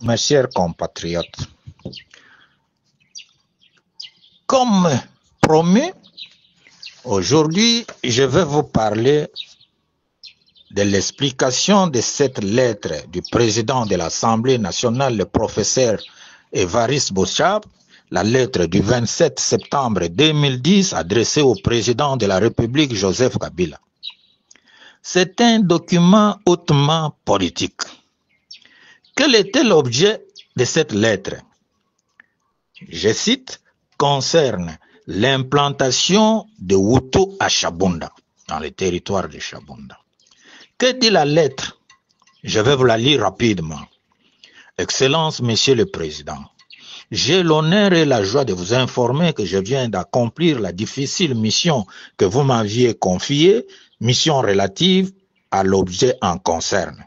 Mes chers compatriotes, comme promis, aujourd'hui, je vais vous parler de l'explication de cette lettre du président de l'Assemblée nationale, le professeur Évariste Bochab, la lettre du 27 septembre 2010 adressée au président de la République, Joseph Kabila. C'est un document hautement politique. Quel était l'objet de cette lettre? Je cite, concerne l'implantation de Hutu à Chabunda, dans le territoire de Chabunda. Que dit la lettre? Je vais vous la lire rapidement. Excellence, Monsieur le Président, j'ai l'honneur et la joie de vous informer que je viens d'accomplir la difficile mission que vous m'aviez confiée, mission relative à l'objet en concerne.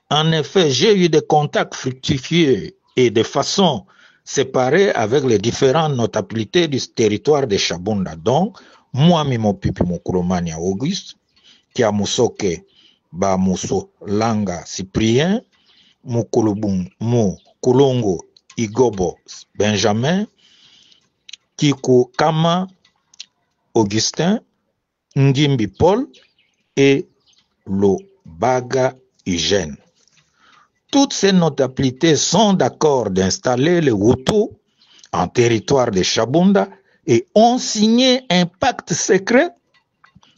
En effet, j'ai eu des contacts fructifieux et de façon séparée avec les différentes notabilités du territoire de Chabunda. Donc, moi, Mimo Pipi Mukulomania Auguste, Kiamusoke Bamuso Langa Cyprien, Mukulongo Igobo Benjamin, Kiku Kama Augustin, Ngimbi Paul et Lobaga Eugène. Toutes ces notabilités sont d'accord d'installer les Hutus en territoire de Chabunda et ont signé un pacte secret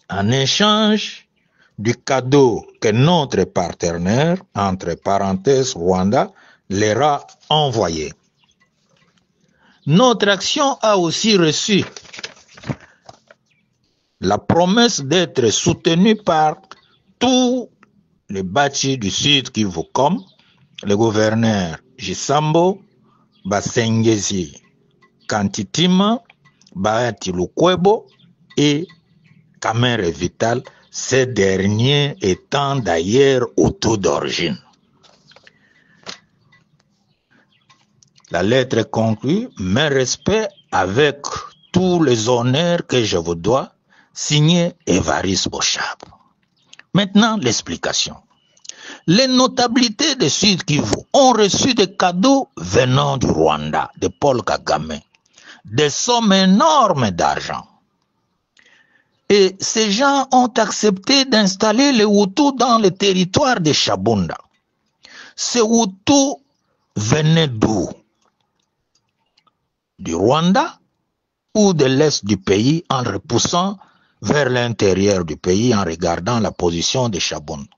en échange du cadeau que notre partenaire, entre parenthèses Rwanda, leur a envoyé. Notre action a aussi reçu la promesse d'être soutenue par tous les bâtis du Sud Kivu comme le gouverneur Jisambo, Basengezi Kantitima, Bahati Lukwebo et Kamere Vital, ces derniers étant d'ailleurs Hutus d'origine. La lettre conclut, mes respects avec tous les honneurs que je vous dois, signé Évariste Bochab. Maintenant, l'explication. Les notabilités de Sud Kivu ont reçu des cadeaux venant du Rwanda, de Paul Kagame, des sommes énormes d'argent. Et ces gens ont accepté d'installer les Hutus dans le territoire de Chabunda. Ces Hutus venaient d'où? Du Rwanda ou de l'est du pays en repoussant vers l'intérieur du pays en regardant la position de Chabunda.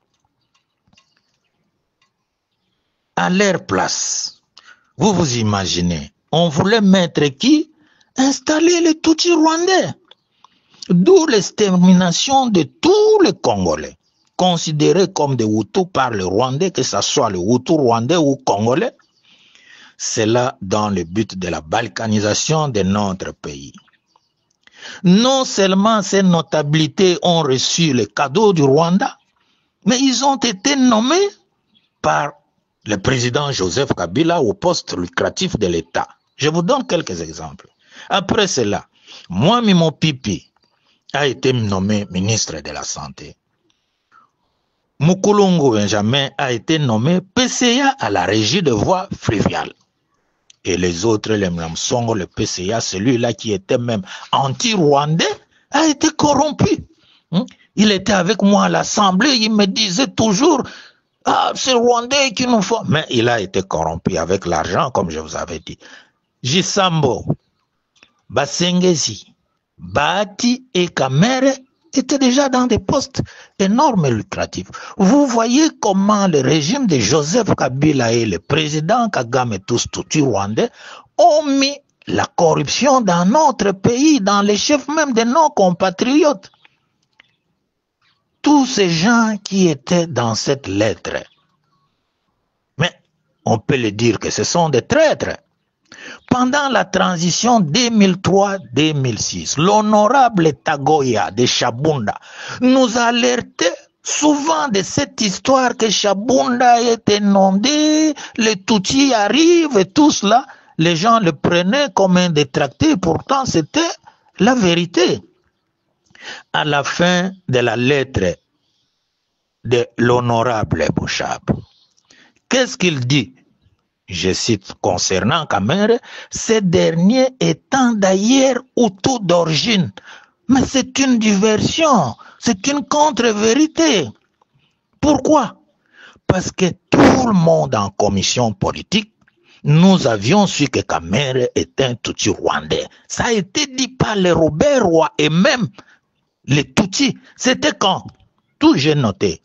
À leur place, vous vous imaginez, on voulait mettre qui? Installer les Tutsis rwandais. D'où l'extermination de tous les Congolais, considérés comme des Hutus par les Rwandais, que ce soit les Hutus rwandais ou Congolais. C'est là dans le but de la balkanisation de notre pays. Non seulement ces notabilités ont reçu les cadeaux du Rwanda, mais ils ont été nommés par le président Joseph Kabila au poste lucratif de l'État. Je vous donne quelques exemples. Après cela, moi, Mimo Pipi, a été nommé ministre de la Santé. Mukulongo Benjamin a été nommé PCA à la régie de voies fluviales. Et les autres, les Mlamsongo, le PCA, celui-là qui était même anti-rwandais, a été corrompu. Il était avec moi à l'Assemblée, il me disait toujours, ah, c'est Rwandais qui nous faut. Mais il a été corrompu avec l'argent, comme je vous avais dit. Jisambo, Basengezi, Bahati et Kamere étaient déjà dans des postes énormes et lucratifs. Vous voyez comment le régime de Joseph Kabila et le président Kagame et tous Tutsis rwandais ont mis la corruption dans notre pays, dans les chefs même de nos compatriotes. Tous ces gens qui étaient dans cette lettre, mais on peut le dire que ce sont des traîtres. Pendant la transition 2003-2006, l'honorable Tagoya de Chabunda nous alertait souvent de cette histoire que Chabunda est inondé, les Tutsis arrivent et tout cela. Les gens le prenaient comme un détracté, pourtant c'était la vérité. À la fin de la lettre de l'honorable Bochab, qu'est-ce qu'il dit? je cite concernant Kamere, ce dernier étant d'ailleurs Hutu d'origine. Mais c'est une diversion, c'est une contre-vérité. Pourquoi? Parce que tout le monde en commission politique, nous avions su que Kamere était un Tutsi rwandais. Ça a été dit par les Robert Roy et même les Tutsis. C'était quand? Tout j'ai noté.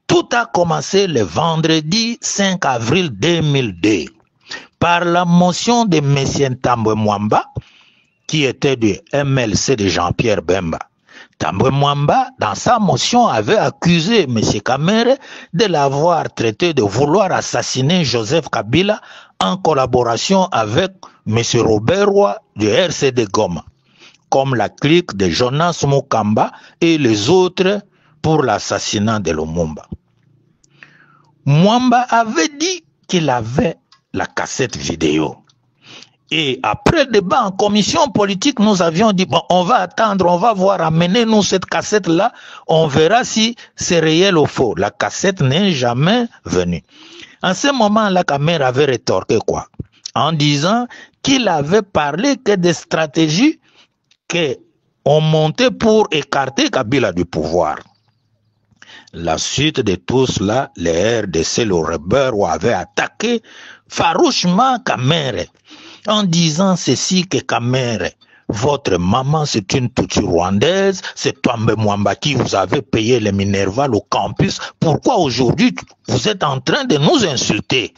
Tout a commencé le vendredi 5 avril 2002 par la motion de M. Tambwe Mwamba, qui était du MLC de Jean-Pierre Bemba. Tambwe Mwamba, dans sa motion, avait accusé M. Kamere de l'avoir traité de vouloir assassiner Joseph Kabila en collaboration avec M. Robert Roy du RCD Goma, comme la clique de Jonas Mukamba et les autres pour l'assassinat de Lumumba. Mwamba avait dit qu'il avait la cassette vidéo. Et après le débat en commission politique, nous avions dit, bon, on va attendre, on va voir, amenez-nous cette cassette-là, on verra si c'est réel ou faux. La cassette n'est jamais venue. En ce moment-là, Kamere avait rétorqué quoi? En disant qu'il avait parlé que des stratégies qu'on montait pour écarter Kabila du pouvoir. La suite de tout cela, les RDC, le Robert avait attaqué farouchement Kamere en disant ceci que Kamere, votre maman c'est une Tutsi rwandaise, c'est Tambwe Mwamba qui vous avez payé les Minerval au campus. Pourquoi aujourd'hui vous êtes en train de nous insulter?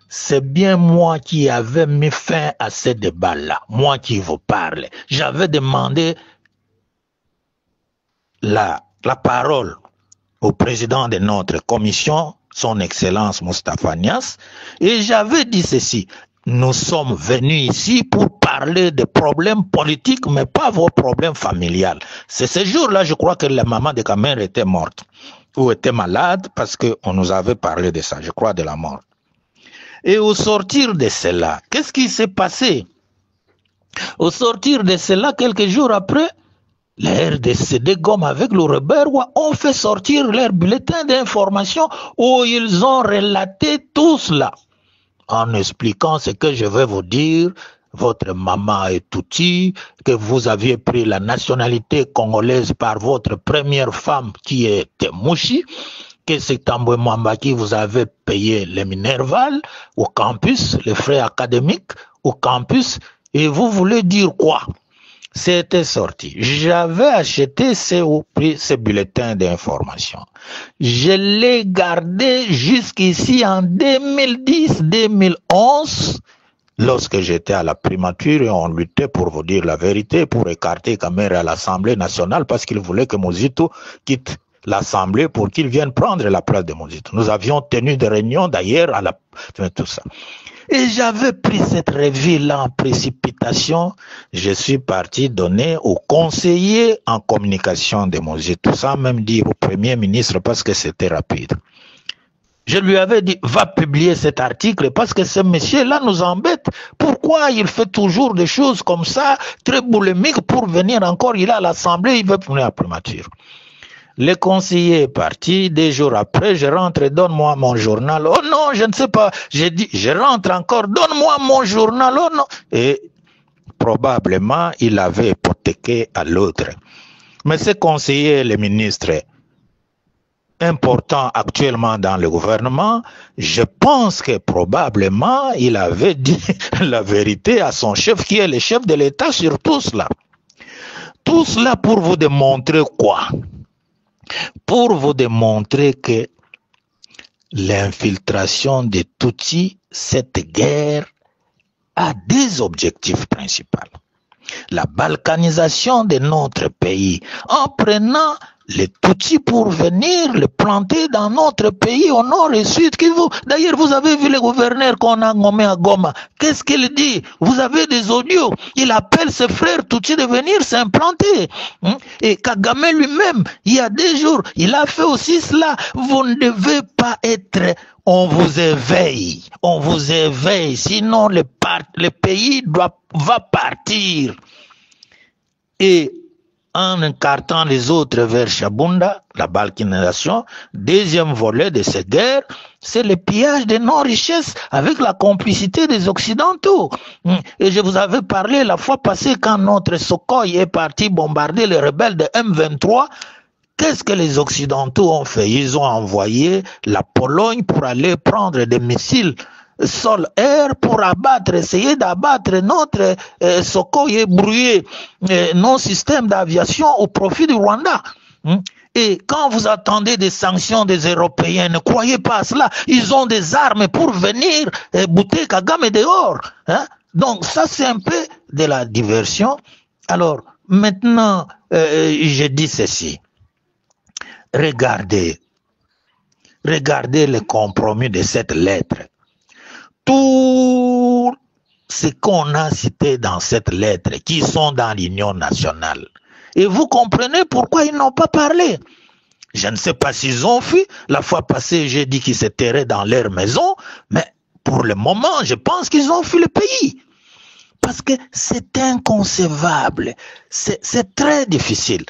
C'est bien moi qui avais mis fin à ce débat-là, moi qui vous parle. J'avais demandé la parole au président de notre commission, son Excellence Moustapha Niasse, et j'avais dit ceci: nous sommes venus ici pour parler de problèmes politiques, mais pas vos problèmes familiales. C'est ce jour-là, je crois que la maman de Kamere était morte, ou était malade, parce qu'on nous avait parlé de ça, je crois de la mort. Et au sortir de cela, qu'est-ce qui s'est passé? Au sortir de cela, quelques jours après, les RDC de Goma avec le Robert ont fait sortir leur bulletin d'information où ils ont relaté tout cela en expliquant ce que je vais vous dire. Votre maman est Tutsi, que vous aviez pris la nationalité congolaise par votre première femme qui était Mouchi, que c'est Tambwe Mwamba qui vous avait payé les Minerval au campus, les frais académiques au campus, et vous voulez dire quoi? C'était sorti. J'avais acheté ces bulletins d'information. Je l'ai gardé jusqu'ici en 2010-2011, lorsque j'étais à la primature et on luttait pour vous dire la vérité, pour écarter Kamere à l'Assemblée nationale parce qu'il voulait que Mozito quitte l'Assemblée pour qu'il vienne prendre la place de Mozito. Nous avions tenu des réunions d'ailleurs à la... tout ça. Et j'avais pris cette revue-là en précipitation. Je suis parti donner au conseiller en communication de Mozito, sans même dire au Premier ministre parce que c'était rapide. Je lui avais dit, va publier cet article parce que ce monsieur-là nous embête. Pourquoi il fait toujours des choses comme ça, très boulimiques, pour venir encore, il est à l'Assemblée, il veut venir à primature. Le conseiller est parti, 2 jours après, je rentre, donne-moi mon journal. Oh non, je ne sais pas. J'ai dit, je rentre encore, donne-moi mon journal. Oh non. Et probablement, il avait hypothéqué à l'autre. Mais ce conseiller, le ministre, important actuellement dans le gouvernement, je pense que probablement, il avait dit la vérité à son chef, qui est le chef de l'État, sur tout cela. Tout cela pour vous démontrer quoi? Pour vous démontrer que l'infiltration des Tutsis, cette guerre, a 2 objectifs principaux. La balkanisation de notre pays, en prenant les Tutsis pour venir les planter dans notre pays au nord et sud. D'ailleurs, vous avez vu le gouverneur qu'on a nommé à Goma. Qu'est-ce qu'il dit? Vous avez des audios. Il appelle ses frères Tutsis de venir s'implanter. Et Kagame lui-même, il y a 2 jours, il a fait aussi cela. Vous ne devez pas être... On vous éveille. On vous éveille. Sinon, le pays va partir. Et en écartant les autres vers Chabunda, la balkanisation, 2e volet de cette guerre, c'est le pillage de nos richesses avec la complicité des Occidentaux. Et je vous avais parlé la fois passée quand notre Sukhoi est parti bombarder les rebelles de M23. Qu'est-ce que les Occidentaux ont fait? Ils ont envoyé la Pologne pour aller prendre des missiles sol-air pour abattre, essayer d'abattre notre Sukhoi et brouiller nos systèmes d'aviation au profit du Rwanda. Et quand vous attendez des sanctions des Européens, ne croyez pas à cela. Ils ont des armes pour venir bouter Kagame dehors. Donc ça, c'est un peu de la diversion. Alors, maintenant, je dis ceci. Regardez le compromis de cette lettre. Tout ce qu'on a cité dans cette lettre, qui sont dans l'Union nationale. Et vous comprenez pourquoi ils n'ont pas parlé. Je ne sais pas s'ils ont fui. La fois passée, j'ai dit qu'ils se terraient dans leur maison. Mais pour le moment, je pense qu'ils ont fui le pays. Parce que c'est inconcevable. C'est très difficile.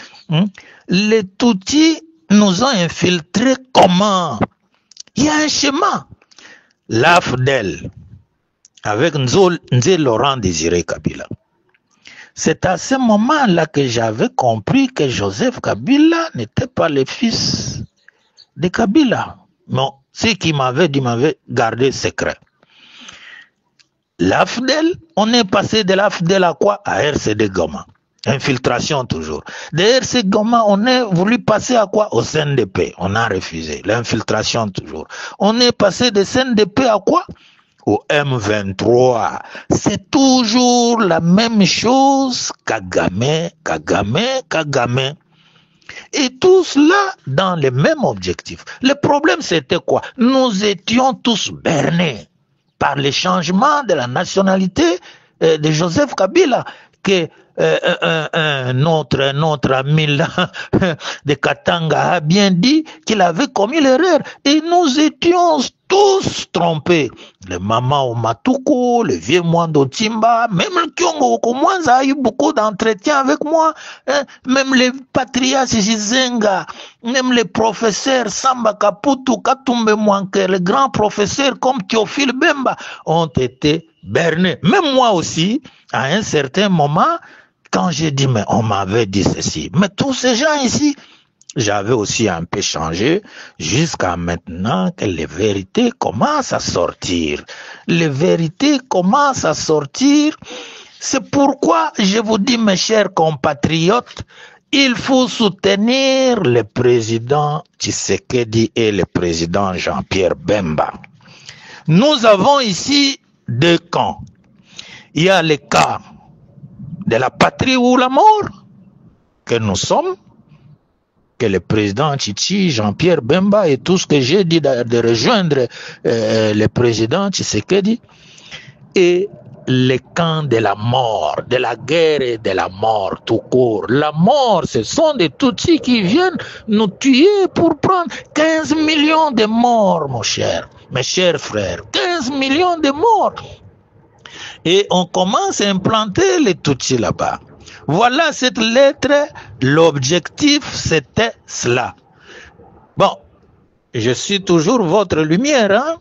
Les Tutsis nous ont infiltrés comment? Il y a un schéma. L'AFDEL, avec Nzé Laurent Désiré Kabila. C'est à ce moment-là que j'avais compris que Joseph Kabila n'était pas le fils de Kabila. Non, ce qu'il m'avait dit m'avait gardé secret. L'AFDEL, on est passé de l'AFDEL à quoi? À RCD Goma. Infiltration toujours. De RCD Goma, on est voulu passer à quoi? Au CNDP. On a refusé. L'infiltration toujours. On est passé de CNDP à quoi? Au M23. C'est toujours la même chose. Kagame. Et tout cela dans le même objectif. Le problème, c'était quoi? Nous étions tous bernés par le changement de la nationalité de Joseph Kabila, que notre ami là, de Katanga a bien dit qu'il avait commis l'erreur. Et nous étions tous trompés. Le maman au Matuko, le vieux Mwando Timba, même le Kyongo Okomwanza a eu beaucoup d'entretiens avec moi. Même les Patrias Jizenga, même les professeurs Samba Kaputu, Katumbe Mwanke, les grands professeurs comme Théophile Bemba ont été bernés. Même moi aussi, à un certain moment, quand j'ai dit, mais on m'avait dit ceci. Mais tous ces gens ici, j'avais aussi un peu changé jusqu'à maintenant que les vérités commencent à sortir. Les vérités commencent à sortir. C'est pourquoi je vous dis, mes chers compatriotes, il faut soutenir le président Tshisekedi et le président Jean-Pierre Bemba. Nous avons ici deux camps. Il y a le cas de la patrie ou la mort que nous sommes, que le président Tchichi, Jean-Pierre Bemba et tout ce que j'ai dit de rejoindre le président Tshisekedi, et le camp de la mort, de la guerre et de la mort tout court. La mort, ce sont des Tutsis qui viennent nous tuer pour prendre 15 millions de morts, mon cher, mes chers frères, 15 millions de morts. Et on commence à implanter les Tutsis là-bas. Voilà cette lettre, l'objectif c'était cela. Bon, je suis toujours votre lumière, hein?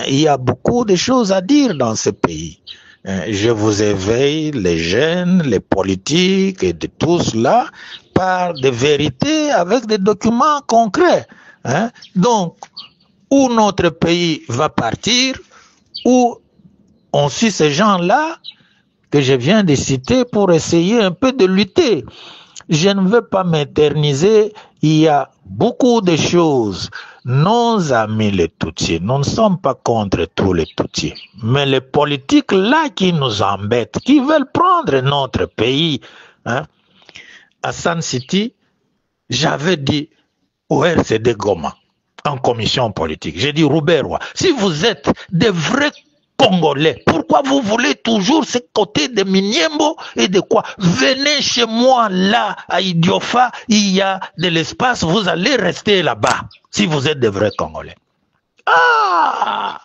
Il y a beaucoup de choses à dire dans ce pays. Je vous éveille, les jeunes, les politiques et de tout cela par des vérités avec des documents concrets. Hein? Donc, où notre pays va partir, où on suit ces gens-là que je viens de citer pour essayer un peu de lutter. Je ne veux pas m'éterniser, il y a beaucoup de choses. Nos amis les Tutsis, nous ne sommes pas contre tous les Tutsis, mais les politiques là qui nous embêtent, qui veulent prendre notre pays. Hein? À San City, j'avais dit au RCD Goma, en commission politique, j'ai dit Rouberwa, si vous êtes des vrais Congolais, pourquoi vous voulez toujours ce côté de Miniembo et de quoi? Venez chez moi là à Idiofa, il y a de l'espace, vous allez rester là-bas si vous êtes des vrais Congolais. Ah!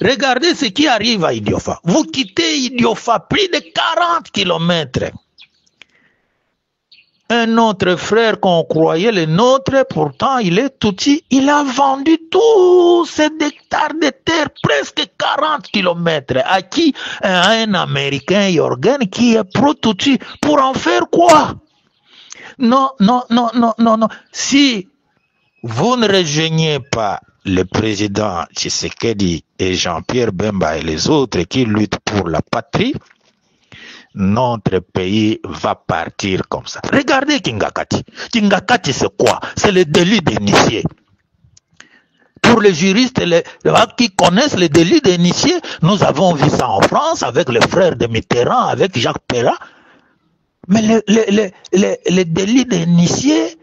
Regardez ce qui arrive à Idiofa. Vous quittez Idiofa, plus de 40 kilomètres. Un autre frère qu'on croyait le nôtre, pourtant il est Tutsi, il a vendu tous ces hectares de terre, presque 40 kilomètres, à qui? À un Américain, Jorgen, qui est pro-Tutsi. Pour en faire quoi? Non, non, non, non, non, non. Si vous ne rejoignez pas le président Tshisekedi et Jean-Pierre Bemba et les autres qui luttent pour la patrie, notre pays va partir comme ça. Regardez Kingakati. Kingakati, c'est quoi? C'est le délit d'initié. Pour les juristes qui connaissent le délit d'initié, nous avons vu ça en France avec les frères de Mitterrand, avec Jacques Perrin. Mais le délit d'initié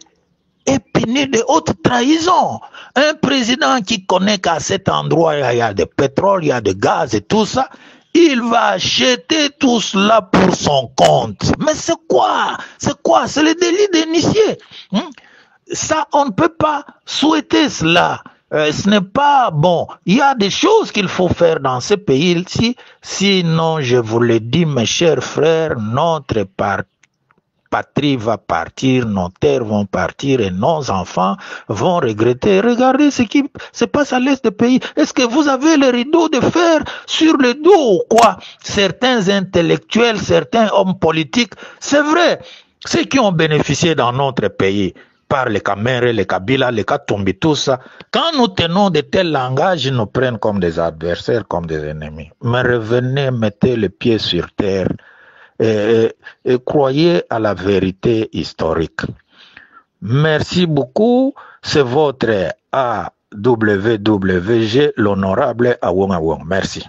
est puni de haute trahison. Un président qui connaît qu'à cet endroit, il y a du pétrole, il y a du gaz et tout ça, il va acheter tout cela pour son compte. Mais c'est quoi? C'est quoi? C'est le délit d'initié. Ça, on ne peut pas souhaiter cela. Ce n'est pas bon. Il y a des choses qu'il faut faire dans ce pays-ci. Sinon, je vous le dis, mes chers frères, notre patrie va partir, nos terres vont partir et nos enfants vont regretter. Regardez ce qui se passe à l'est du pays. Est-ce que vous avez le rideau de fer sur le dos ou quoi? Certains intellectuels, certains hommes politiques, c'est vrai, ceux qui ont bénéficié dans notre pays par les Kamere, les Kabila, les Katumbi, tout ça, quand nous tenons de tels langages, ils nous prennent comme des adversaires, comme des ennemis. Mais revenez, mettez les pieds sur terre. Et croyez à la vérité historique. Merci beaucoup. C'est votre AWWG, l'honorable Awong Awong. Merci.